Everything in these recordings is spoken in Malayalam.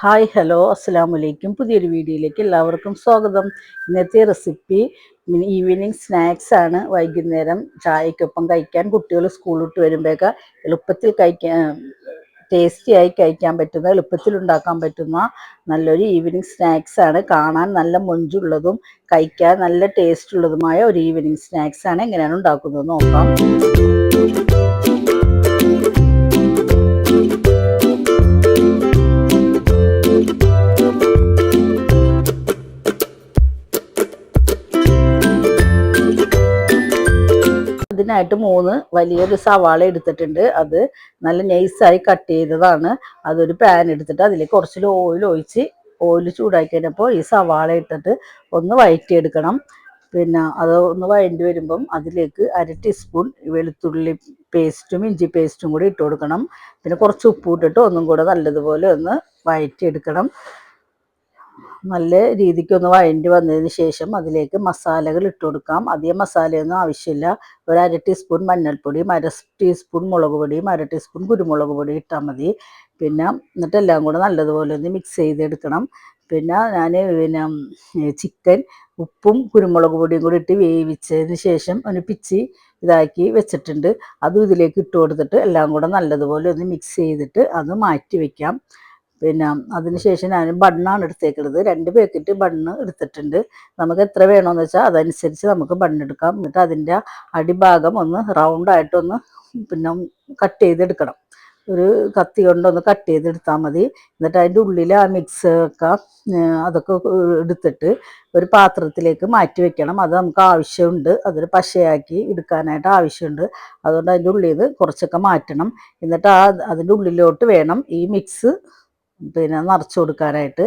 ഹായ് ഹലോ അസ്സലാമലൈക്കും. പുതിയൊരു വീഡിയോയിലേക്ക് എല്ലാവർക്കും സ്വാഗതം. ഇന്നത്തെ റെസിപ്പി ഈവനിങ് സ്നാക്സ് ആണ്. വൈകുന്നേരം ചായക്കൊപ്പം കഴിക്കാൻ കുട്ടികൾ സ്കൂൾ വിട്ട് വരുമ്പോഴൊക്കെ എളുപ്പത്തിൽ ടേസ്റ്റിയായി കഴിക്കാൻ പറ്റുന്ന, എളുപ്പത്തിൽ ഉണ്ടാക്കാൻ പറ്റുന്ന നല്ലൊരു ഈവനിങ് സ്നാക്സ് ആണ്. കാണാൻ നല്ല മൊഞ്ചുള്ളതും കഴിക്കാൻ നല്ല ടേസ്റ്റ് ഉള്ളതുമായ ഒരു ഈവനിങ് സ്നാക്സ് ആണ്. എങ്ങനെയാണ് ഉണ്ടാക്കുന്നത് നോക്കാം. അതിനായിട്ട് 3 വലിയൊരു സവാള എടുത്തിട്ടുണ്ട്. അത് നല്ല നൈസായി കട്ട് ചെയ്തതാണ്. അതൊരു പാൻ എടുത്തിട്ട് അതിലേക്ക് കുറച്ച് ഓയിൽ ചൂടാക്കി കഴിഞ്ഞപ്പോൾ ഈ സവാള ഇട്ടിട്ട് ഒന്ന് വഴറ്റിയെടുക്കണം. പിന്നെ അത് ഒന്ന് വഴണ്ടി വരുമ്പം അതിലേക്ക് 1/2 ടീസ്പൂൺ വെളുത്തുള്ളി പേസ്റ്റും ഇഞ്ചി പേസ്റ്റും കൂടി ഇട്ട് കൊടുക്കണം. പിന്നെ കുറച്ച് ഉപ്പ് ഇട്ടിട്ട് ഒന്നും കൂടെ നല്ലതുപോലെ ഒന്ന് വഴറ്റിയെടുക്കണം. നല്ല രീതിക്കൊന്ന് വഴണ്ടി വന്നതിന് ശേഷം അതിലേക്ക് മസാലകൾ ഇട്ട് കൊടുക്കാം. അധികം മസാലയൊന്നും ആവശ്യമില്ല. ഒരു 1/2 ടീസ്പൂൺ മഞ്ഞൾപ്പൊടിയും 1/2 ടീസ്പൂൺ മുളക് പൊടിയും 1/2 ടീസ്പൂൺ കുരുമുളക് പൊടി ഇട്ടാൽ മതി. പിന്നെ എന്നിട്ട് എല്ലാം കൂടെ നല്ലതുപോലെ ഒന്ന് മിക്സ് ചെയ്തെടുക്കണം. പിന്നെ ഞാൻ ചിക്കൻ ഉപ്പും കുരുമുളക് പൊടിയും കൂടി ഇട്ട് വേവിച്ചതിന് ശേഷം ഒന്ന് പിച്ചി ഇതാക്കി വെച്ചിട്ടുണ്ട്. അതും ഇതിലേക്ക് ഇട്ട് കൊടുത്തിട്ട് എല്ലാം കൂടെ നല്ലതുപോലെ ഒന്ന് മിക്സ് ചെയ്തിട്ട് അത് മാറ്റി വയ്ക്കാം. പിന്നെ അതിന് ശേഷം ഞാൻ ബണ്ണാണ് എടുത്തേക്കുന്നത്. 2 പാക്കറ്റ് ബണ്ണ് എടുത്തിട്ടുണ്ട്. നമുക്ക് എത്ര വേണമെന്ന് വെച്ചാൽ അതനുസരിച്ച് നമുക്ക് ബണ്ണെടുക്കാം. എന്നിട്ട് അതിൻ്റെ അടിഭാഗം ഒന്ന് റൗണ്ടായിട്ടൊന്ന് പിന്നെ കട്ട് ചെയ്തെടുക്കണം. ഒരു കത്തി കൊണ്ടൊന്ന് കട്ട് ചെയ്തെടുത്താൽ മതി. എന്നിട്ട് അതിൻ്റെ ഉള്ളിൽ ആ മിക്സ് ഒക്കെ അതൊക്കെ എടുത്തിട്ട് ഒരു പാത്രത്തിലേക്ക് മാറ്റി വെക്കണം. അത് നമുക്ക് ആവശ്യമുണ്ട്. അതൊരു പശയാക്കി എടുക്കാനായിട്ട് ആവശ്യമുണ്ട്. അതുകൊണ്ട് അതിൻ്റെ ഉള്ളിൽ നിന്ന് കുറച്ചൊക്കെ മാറ്റണം. എന്നിട്ട് അതിൻ്റെ ഉള്ളിലോട്ട് വേണം ഈ മിക്സ് നിറച്ച് കൊടുക്കാനായിട്ട്.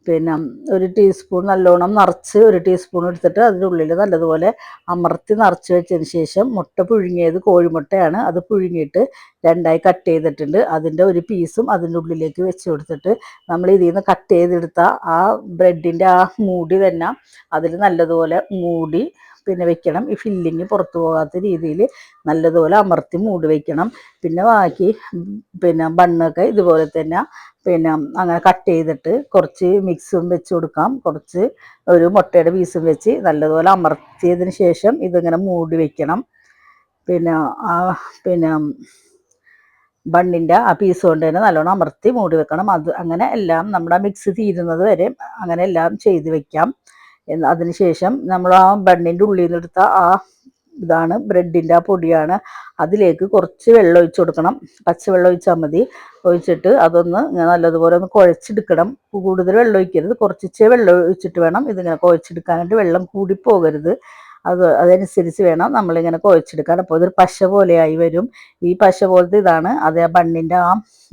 പിന്നെ ഒരു ടീസ്പൂൺ നല്ലോണം നിറച്ച് ഒരു ടീസ്പൂൺ എടുത്തിട്ട് അതിൻ്റെ ഉള്ളിൽ നല്ലതുപോലെ അമർത്തി നിറച്ച് വെച്ചതിന് ശേഷം മുട്ട പുഴുങ്ങിയത് കോഴിമുട്ടയാണ്. അത് പുഴുങ്ങിയിട്ട് 2ആയി കട്ട് ചെയ്തിട്ടുണ്ട്. അതിൻ്റെ ഒരു പീസും അതിൻ്റെ ഉള്ളിലേക്ക് വെച്ച് കൊടുത്തിട്ട് നമ്മൾ ഇതിൽ നിന്ന് കട്ട് ചെയ്തെടുത്ത ആ ബ്രെഡിൻ്റെ ആ മൂടി തന്നെ അതിൽ നല്ലതുപോലെ മൂടി പിന്നെ വെക്കണം. ഈ ഫില്ലിങ് പുറത്തു പോകാത്ത രീതിയിൽ നല്ലതുപോലെ അമർത്തി മൂടി വയ്ക്കണം. പിന്നെ ബാക്കി ബണ്ണൊക്കെ ഇതുപോലെ തന്നെ അങ്ങനെ കട്ട് ചെയ്തിട്ട് കുറച്ച് മിക്സും വെച്ച് കൊടുക്കാം. കുറച്ച് ഒരു മുട്ടയുടെ പീസും വെച്ച് നല്ലതുപോലെ അമർത്തിയതിന് ശേഷം ഇതിങ്ങനെ മൂടി വയ്ക്കണം. പിന്നെ ബണ്ണിൻ്റെ ആ പീസ് കൊണ്ട് തന്നെ നല്ലോണം അമർത്തി മൂടി വെക്കണം. അത് അങ്ങനെ എല്ലാം നമ്മുടെ മിക്സ് തീരുന്നത് വരെ അങ്ങനെ എല്ലാം ചെയ്ത് വെക്കാം. അതിനുശേഷം നമ്മൾ ആ ബണ്ണിൻ്റെ ഉള്ളിൽ നിന്ന് എടുത്ത ആ ഇതാണ് ബ്രെഡിൻ്റെ ആ പൊടിയാണ്. അതിലേക്ക് കുറച്ച് വെള്ളം ഒഴിച്ച് കൊടുക്കണം. പച്ചവെള്ളം ഒഴിച്ചാൽ മതി. ഒഴിച്ചിട്ട് അതൊന്ന് നല്ലതുപോലെ ഒന്ന് കുഴച്ചെടുക്കണം. കൂടുതൽ വെള്ളം ഒഴിക്കരുത്. കുറച്ച് വെള്ളം ഒഴിച്ചിട്ട് വേണം ഇതിങ്ങനെ കുഴച്ചെടുക്കാനായിട്ട്. വെള്ളം കൂടി പോകരുത്. അതനുസരിച്ച് വേണം നമ്മളിങ്ങനെ കുഴച്ചെടുക്കാൻ. അപ്പോൾ അതൊരു പശ പോലെയായി വരും. ഈ പശ പോലത്തെ ഇതാണ്. അത് ആ ബണ്ണിൻ്റെ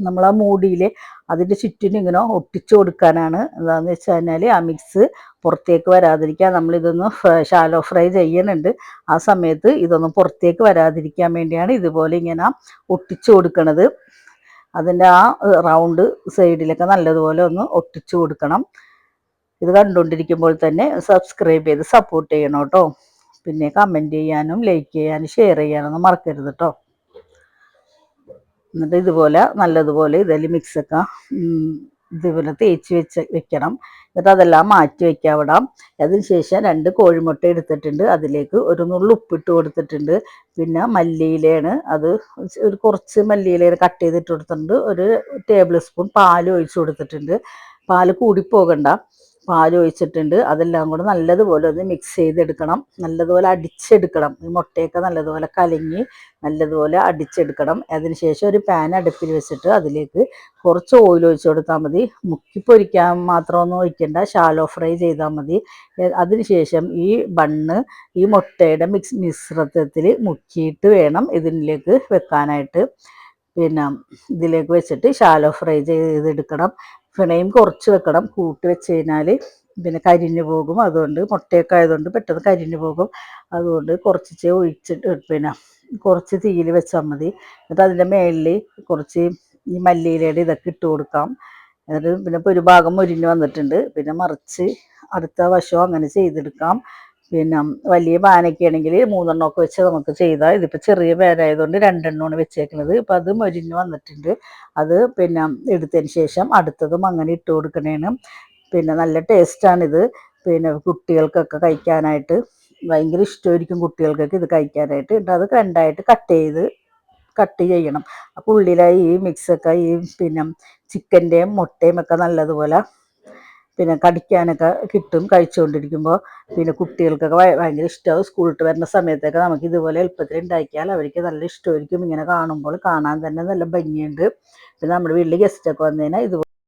നമ്മൾ ആ മൂടിയിൽ അതിൻ്റെ ചുറ്റിനും ഇങ്ങനെ ഒട്ടിച്ചു കൊടുക്കാനാണ്. എന്താണെന്ന് വെച്ച് കഴിഞ്ഞാൽ ആ മിക്സ് പുറത്തേക്ക് വരാതിരിക്കാൻ നമ്മളിതൊന്ന് ഷാലോ ഫ്രൈ ചെയ്യുന്നുണ്ട്. ആ സമയത്ത് ഇതൊന്നും പുറത്തേക്ക് വരാതിരിക്കാൻ വേണ്ടിയാണ് ഇതുപോലെ ഇങ്ങനെ ഒട്ടിച്ചു കൊടുക്കുന്നത്. അതിൻ്റെ ആ റൗണ്ട് സൈഡിലൊക്കെ നല്ലതുപോലെ ഒന്ന് ഒട്ടിച്ചു കൊടുക്കണം. ഇത് കണ്ടുകൊണ്ടിരിക്കുമ്പോൾ തന്നെ സബ്സ്ക്രൈബ് ചെയ്ത് സപ്പോർട്ട് ചെയ്യണം കേട്ടോ. പിന്നെ കമൻറ്റ് ചെയ്യാനും ലൈക്ക് ചെയ്യാനും ഷെയർ ചെയ്യാനൊന്നും മറക്കരുത് കേട്ടോ. എന്നിട്ട് ഇതുപോലെ നല്ലതുപോലെ ഇതിൽ മിക്സൊക്കെ ഇതുപോലെ തേച്ച് വെക്കണം. എന്നിട്ട് അതെല്ലാം മാറ്റി വയ്ക്കാം അവിടെ. അതിന് ശേഷം 2 കോഴിമുട്ട എടുത്തിട്ടുണ്ട്. അതിലേക്ക് ഒരു നുള്ളു ഉപ്പിട്ട് കൊടുത്തിട്ടുണ്ട്. പിന്നെ മല്ലിയിലയാണ്. അത് ഒരു കുറച്ച് മല്ലിയില കട്ട് ചെയ്തിട്ട് കൊടുത്തിട്ടുണ്ട്. ഒരു ടേബിൾ സ്പൂൺ പാൽ ഒഴിച്ച് കൊടുത്തിട്ടുണ്ട്. പാൽ കൂടി പോകണ്ട. പാൽ ഒഴിച്ചിട്ടുണ്ട്. അതെല്ലാം കൂടെ നല്ലതുപോലെ ഒന്ന് മിക്സ് ചെയ്തെടുക്കണം. നല്ലതുപോലെ അടിച്ചെടുക്കണം. ഈ മുട്ടയൊക്കെ നല്ലതുപോലെ കലങ്ങി നല്ലതുപോലെ അടിച്ചെടുക്കണം. അതിനുശേഷം ഒരു പാൻ അടുപ്പിൽ വെച്ചിട്ട് അതിലേക്ക് കുറച്ച് ഓയിൽ ഒഴിച്ച് കൊടുത്താൽ മതി. മുക്കി പൊരിക്കാൻ മാത്രമൊന്നും ഒഴിക്കേണ്ട. ഷാലോ ഫ്രൈ ചെയ്താൽ മതി. അതിനുശേഷം ഈ ബണ്ണ് ഈ മുട്ടയുടെ മിശ്രിതത്തിൽ മുക്കിയിട്ട് വേണം ഇതിലേക്ക് വെക്കാനായിട്ട്. ഇതിലേക്ക് വെച്ചിട്ട് ഷാലോ ഫ്രൈ ചെയ്തെടുക്കണം. ഫ്ലെയിം കുറച്ച് വെക്കണം. കൂട്ടി വെച്ച് കഴിഞ്ഞാൽ കരിഞ്ഞു പോകും. അതുകൊണ്ട് മുട്ടയൊക്കെ ആയതുകൊണ്ട് പെട്ടെന്ന് കരിഞ്ഞു പോകും. അതുകൊണ്ട് കുറച്ച് ഒഴിച്ചിട്ട് കുറച്ച് തീയിൽ വെച്ചാൽ മതി. എന്നിട്ട് അതിൻ്റെ മേളിൽ കുറച്ച് ഈ മല്ലിയിലയുടെ ഇതൊക്കെ ഇട്ട് കൊടുക്കാം. എന്നിട്ട് ഒരു ഭാഗം മുരിഞ്ഞ് വന്നിട്ടുണ്ട്. പിന്നെ മറിച്ച് അടുത്ത വശവും അങ്ങനെ ചെയ്തെടുക്കാം. പിന്നെ വലിയ പാനൊക്കെ ആണെങ്കിൽ 3 വെച്ച് നമുക്ക് ചെയ്താൽ, ഇതിപ്പോൾ ചെറിയ പാനായതുകൊണ്ട് 2 വെച്ചേക്കുന്നത്. ഇപ്പം അത് മൊരിഞ്ഞ് വന്നിട്ടുണ്ട്. അത് പിന്നെ എടുത്തതിന് ശേഷം അടുത്തതും അങ്ങനെ ഇട്ട് കൊടുക്കണേന്. പിന്നെ നല്ല ടേസ്റ്റാണിത്. പിന്നെ കുട്ടികൾക്കൊക്കെ കഴിക്കാനായിട്ട് ഭയങ്കര ഇഷ്ടമായിരിക്കും കുട്ടികൾക്കൊക്കെ ഇത് കഴിക്കാനായിട്ട്. എന്നിട്ട് അത് 2ആയിട്ട് കട്ട് ചെയ്യണം. അപ്പോൾ ഉള്ളിലായി ഈ മിക്സൊക്കെ ഈ പിന്നെ ചിക്കൻ്റെയും മുട്ടയും ഒക്കെ നല്ലതുപോലെ പിന്നെ കടിക്കാനൊക്കെ കിട്ടും കഴിച്ചുകൊണ്ടിരിക്കുമ്പോൾ. പിന്നെ കുട്ടികൾക്കൊക്കെ ഭയങ്കര ഇഷ്ടമാവും. സ്കൂളിട്ട് വരുന്ന സമയത്തൊക്കെ നമുക്ക് ഇതുപോലെ എളുപ്പത്തിൽ ഉണ്ടാക്കിയാൽ അവർക്ക് നല്ല ഇഷ്ടമായിരിക്കും. ഇങ്ങനെ കാണുമ്പോൾ കാണാൻ തന്നെ നല്ല ഭംഗിയുണ്ട്. പിന്നെ നമ്മുടെ വീട്ടിൽ ഗസ്റ്റൊക്കെ വന്നു കഴിഞ്ഞാൽ